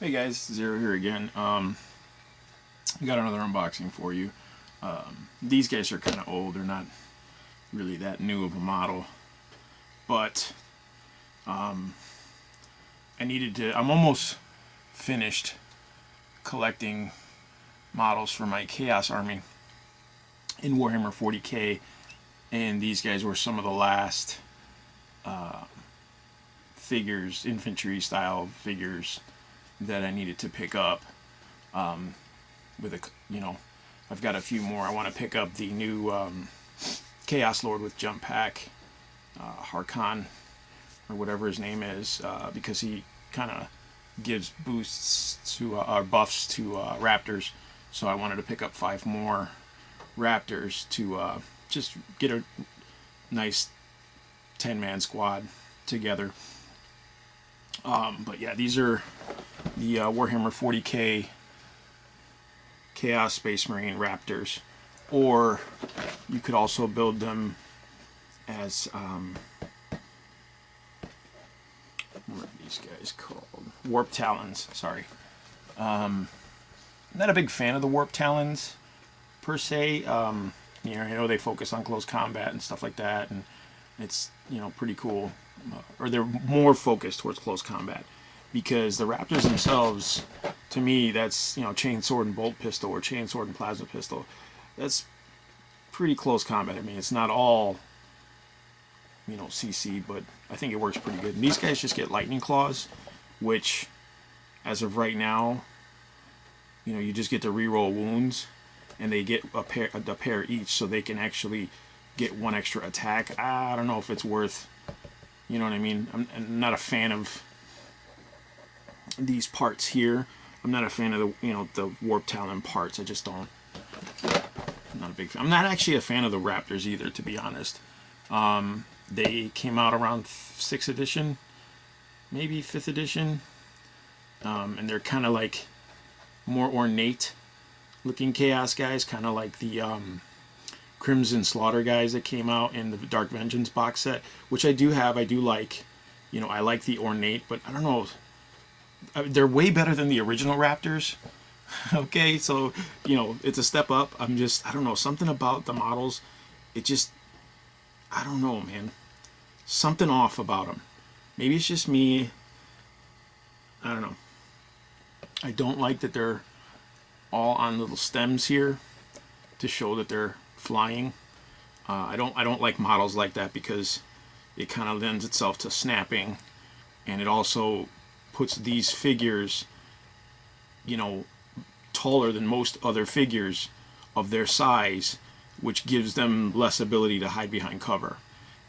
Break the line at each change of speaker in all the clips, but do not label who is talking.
Hey guys, Zero here again. I got another unboxing for you. These guys are kind of old. They're not really that new of a model, but I'm almost finished collecting models for my Chaos Army in Warhammer 40k, and these guys were some of the last figures, infantry style figures that I needed to pick up. I've got a few more. I want to pick up the new Chaos Lord with jump pack, Haarken, or whatever his name is, because he kind of gives boosts to or buffs to Raptors. So I wanted to pick up 5 more Raptors to just get a nice 10-man squad together. But yeah, these are the Warhammer 40k Chaos Space Marine Raptors, or you could also build them as what are these guys called? Warp Talons. Sorry, I'm not a big fan of the Warp Talons per se. I know they focus on close combat and stuff like that, and it's pretty cool. Or they're more focused towards close combat, because the Raptors themselves, to me, that's chain sword and bolt pistol, or chain sword and plasma pistol. That's pretty close combat. I mean, it's not all CC, but I think it works pretty good. And these guys just get lightning claws, which, as of right now, you just get to reroll wounds, and they get a pair each, so they can actually get 1 extra attack. I don't know if it's worth. You know what I mean? I'm not a fan of these parts here. I'm not a fan of the Warp Talon parts. I just don't. I'm not a big fan. I'm not actually a fan of the Raptors either, to be honest. They came out around 6th edition, maybe 5th edition, and they're kind of like more ornate looking Chaos guys, kind of like the Crimson Slaughter guys that came out in the Dark Vengeance box set, which I do have. I do like. I like the ornate, but I don't know. They're way better than the original Raptors. Okay, so it's a step up. I don't know, something about the models. It just, I don't know, man. Something off about them. Maybe it's just me. I don't know. I don't like that they're all on little stems here to show that they're flying. I don't like models like that, because it kind of lends itself to snapping, and it also puts these figures taller than most other figures of their size, which gives them less ability to hide behind cover.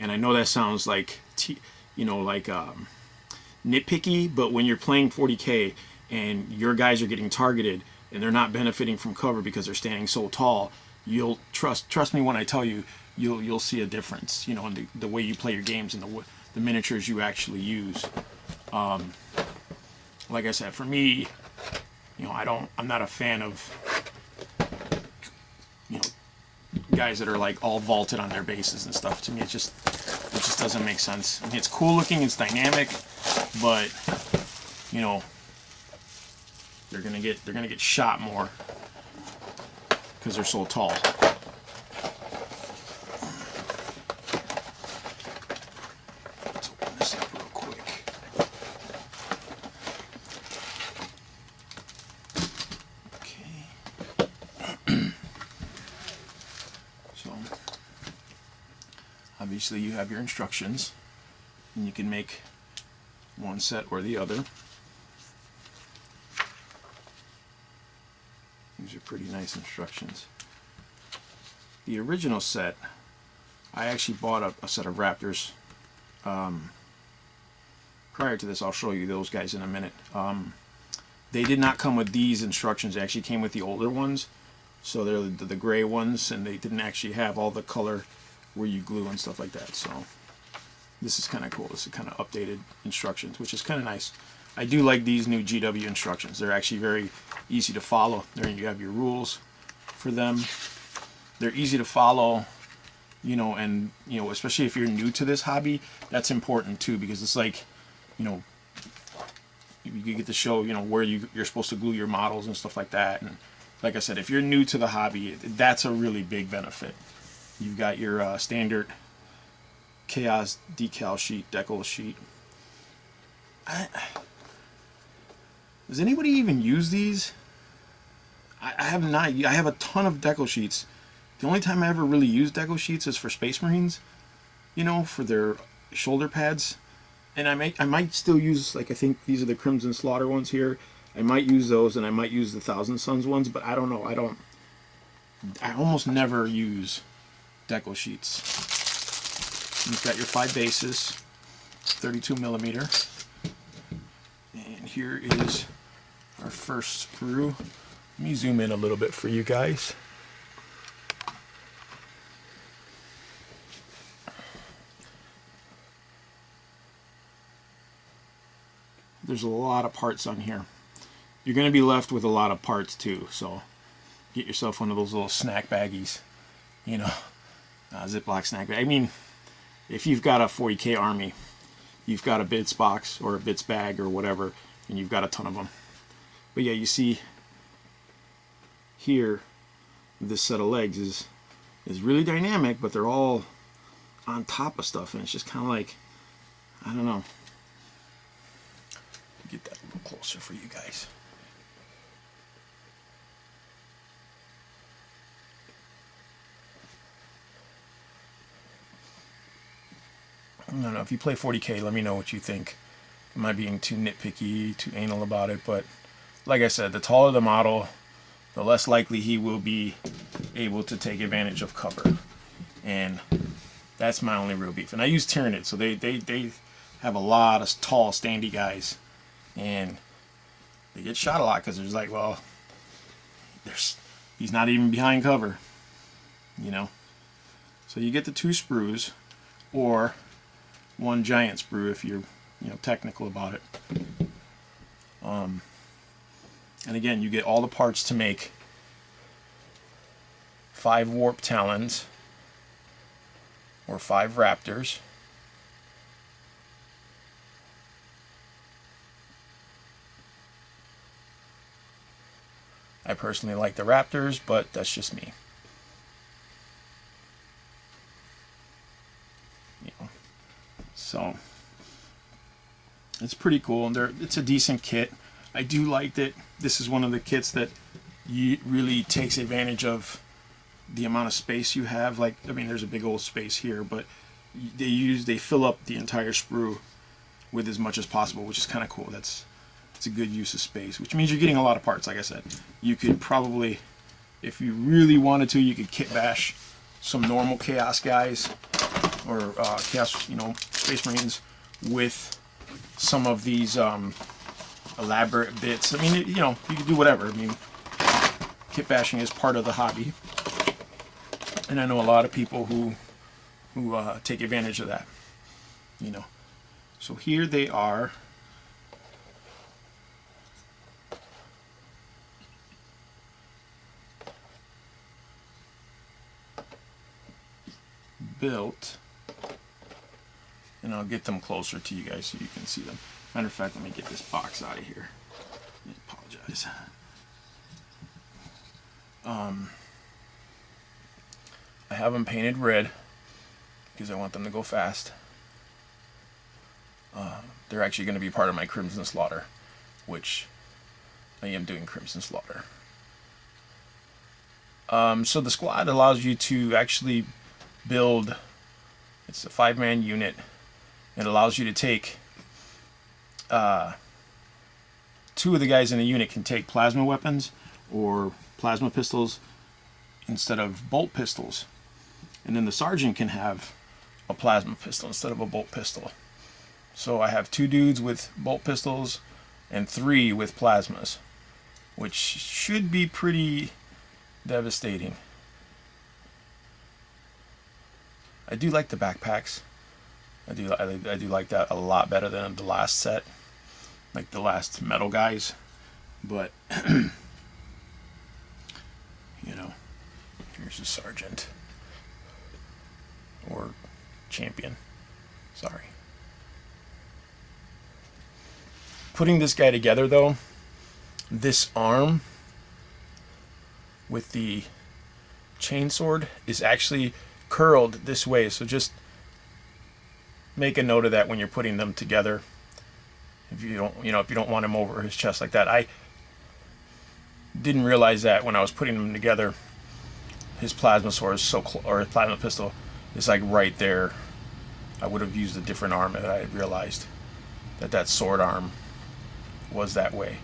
And I know that sounds like nitpicky, but when you're playing 40k and your guys are getting targeted and they're not benefiting from cover because they're standing so tall, you'll trust me when I tell you, you'll see a difference, in the way you play your games and the miniatures you actually use. Like I said, for me, I'm not a fan of guys that are like all vaulted on their bases and stuff. To me, it just doesn't make sense. I mean, it's cool looking, it's dynamic, but they're gonna get shot more because they're so tall. Let's open this up real quick. Okay. So, obviously you have your instructions, and you can make one set or the other. These are pretty nice instructions. The original set, I actually bought a set of Raptors. Prior to this, I'll show you those guys in a minute. They did not come with these instructions. They actually came with the older ones. So they're the gray ones, and they didn't actually have all the color where you glue and stuff like that. So this is kind of cool. This is kind of updated instructions, which is kind of nice. I do like these new GW instructions. They're actually very easy to follow. There you have your rules for them. They're easy to follow, and especially if you're new to this hobby, that's important too, because it's like, you get to show, you know, where you're supposed to glue your models and stuff like that. And like I said, if you're new to the hobby, that's a really big benefit. You've got your standard Chaos decal sheet, decal sheet. Does anybody even use these? I have not. I have a ton of decal sheets. The only time I ever really use decal sheets is for Space Marines, you know, for their shoulder pads. And I might still use, like, I think these are the Crimson Slaughter ones here. I might use those, and I might use the Thousand Suns ones, but I don't know. I almost never use decal sheets. You've got your 5 bases, 32 millimeter. And here is our first sprue. Let me zoom in a little bit for you guys. There's a lot of parts on here. You're going to be left with a lot of parts too, so get yourself one of those little snack baggies, you know, Ziploc snack bag. I mean, if you've got a 40K army, you've got a bits box or a bits bag or whatever, and you've got a ton of them. But yeah, you see here, this set of legs is really dynamic, but they're all on top of stuff, and it's just kind of like, I don't know. Get that a little closer for you guys. I don't know, if you play 40K, let me know what you think. Am I being too nitpicky, too anal about it? But like I said, the taller the model, the less likely he will be able to take advantage of cover. And that's my only real beef. And I use Tyranid, so they have a lot of tall, standy guys. And they get shot a lot because there's like, well, he's not even behind cover, you know. So you get the 2 sprues, or 1 giant sprue if you're, you know, technical about it. And again, you get all the parts to make 5 warp talons or 5 raptors. I personally like the Raptors, but that's just me. You know, so it's pretty cool, and it's a decent kit. I do like that this is one of the kits that really takes advantage of the amount of space you have. Like, I mean, there's a big old space here, but they fill up the entire sprue with as much as possible, which is kind of cool. It's a good use of space, which means you're getting a lot of parts. Like I said, you could probably, if you really wanted to, you could kit bash some normal Chaos guys or Chaos, you know, Space Marines with some of these elaborate bits. I mean, you know, you could do whatever. I mean, kit bashing is part of the hobby, and I know a lot of people who take advantage of that. You know, so here they are. Built, and I'll get them closer to you guys so you can see them. Matter of fact, let me get this box out of here. I apologize. I have them painted red because I want them to go fast. They're actually going to be part of my Crimson Slaughter, which I am doing Crimson Slaughter. So the squad allows you to actually build, it's a 5-man unit. It allows you to take 2 of the guys in the unit can take plasma weapons or plasma pistols instead of bolt pistols, and then the sergeant can have a plasma pistol instead of a bolt pistol. So I have 2 dudes with bolt pistols and 3 with plasmas, which should be pretty devastating. I do like the backpacks. I do like that a lot better than the last set, like the last metal guys. But you know, here's a sergeant or champion. Sorry. Putting this guy together though, this arm with the chainsword is actually curled this way, so just make a note of that when you're putting them together. If you don't, if you don't want him over his chest like that. I didn't realize that when I was putting them together. His plasma sword is or his plasma pistol is like right there. I would have used a different arm if I had realized that sword arm was that way.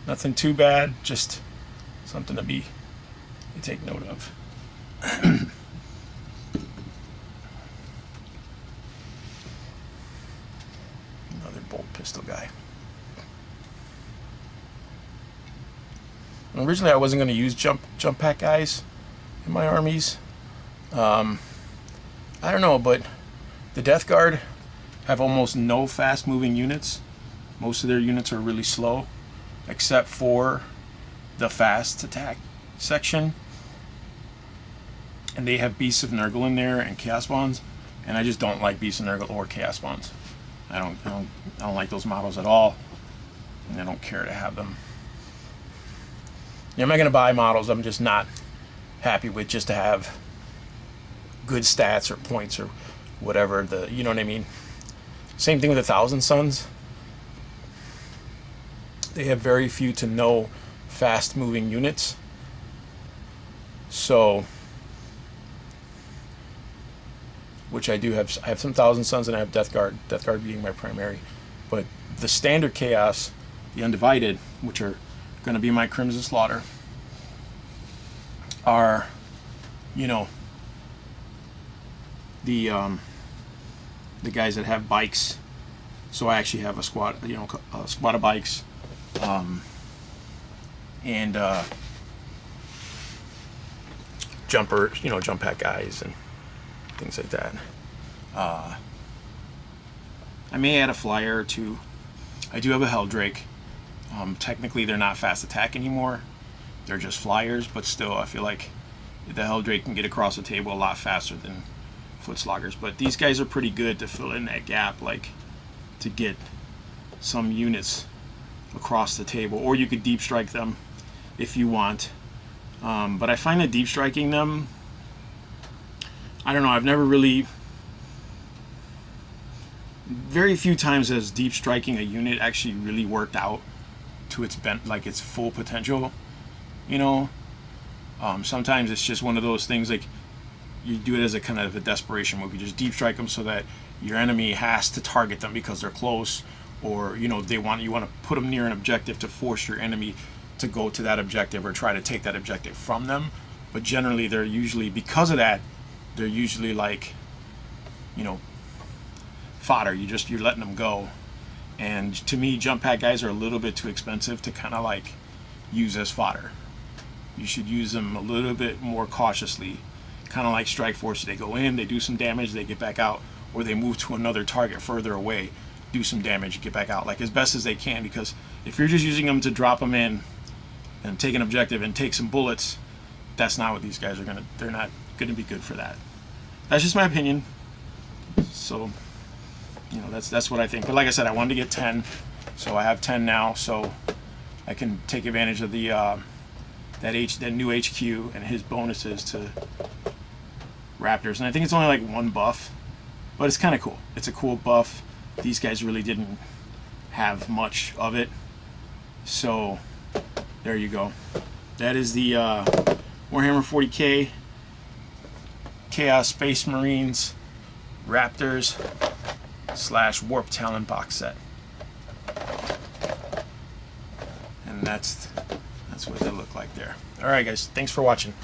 Nothing too bad, just something to take note of. Another bolt pistol guy. Originally, I wasn't going to use jump pack guys in my armies. I don't know, but the Death Guard have almost no fast-moving units. Most of their units are really slow, except for the fast attack section. And they have Beasts of Nurgle in there and Chaos Bonds, and I just don't like Beasts of Nurgle or Chaos Bonds. I don't like those models at all, and I don't care to have them. I'm not going to buy models I'm just not happy with just to have good stats or points or whatever. You know what I mean? Same thing with 1,000 Suns. They have very few to no fast-moving units. So, which I do have. I have some 1,000 Suns and I have Death Guard. Death Guard being my primary. But the standard Chaos, the Undivided, which are going to be my Crimson Slaughter, are, the guys that have bikes. So I actually have a squad, a squad of bikes, and jumpers, jump pack guys and things like that. I may add a flyer or two. I do have a Helldrake. Technically, they're not fast attack anymore. They're just flyers, but still, I feel like the Helldrake can get across the table a lot faster than Footsloggers. But these guys are pretty good to fill in that gap, like to get some units across the table. Or you could deep strike them if you want. But I find that deep striking them, I don't know, I've never really... Very few times has deep striking a unit actually really worked out to its its full potential. Sometimes it's just one of those things, like you do it as a kind of a desperation move. You just deep strike them so that your enemy has to target them because they're close, or you want to put them near an objective to force your enemy to go to that objective or try to take that objective from them. But generally, they're usually, because of that, they're usually like, fodder. You're letting them go. And to me, jump pack guys are a little bit too expensive to kind of like use as fodder. You should use them a little bit more cautiously, kind of like Strike Force. They go in, they do some damage, they get back out, or they move to another target further away, do some damage, get back out, like as best as they can. Because if you're just using them to drop them in and take an objective and take some bullets, that's not what these guys are gonna. They're not gonna be good for that. That's just my opinion. So, that's what I think. But like I said, I wanted to get 10, so I have 10 now, so I can take advantage of the that new HQ and his bonuses to Raptors. And I think it's only like one buff, but it's kind of cool. It's a cool buff. These guys really didn't have much of it, so there you go. That is the Warhammer 40k Chaos Space Marines Raptors / Warp Talon box set, and that's what they look like there. All right, guys, thanks for watching.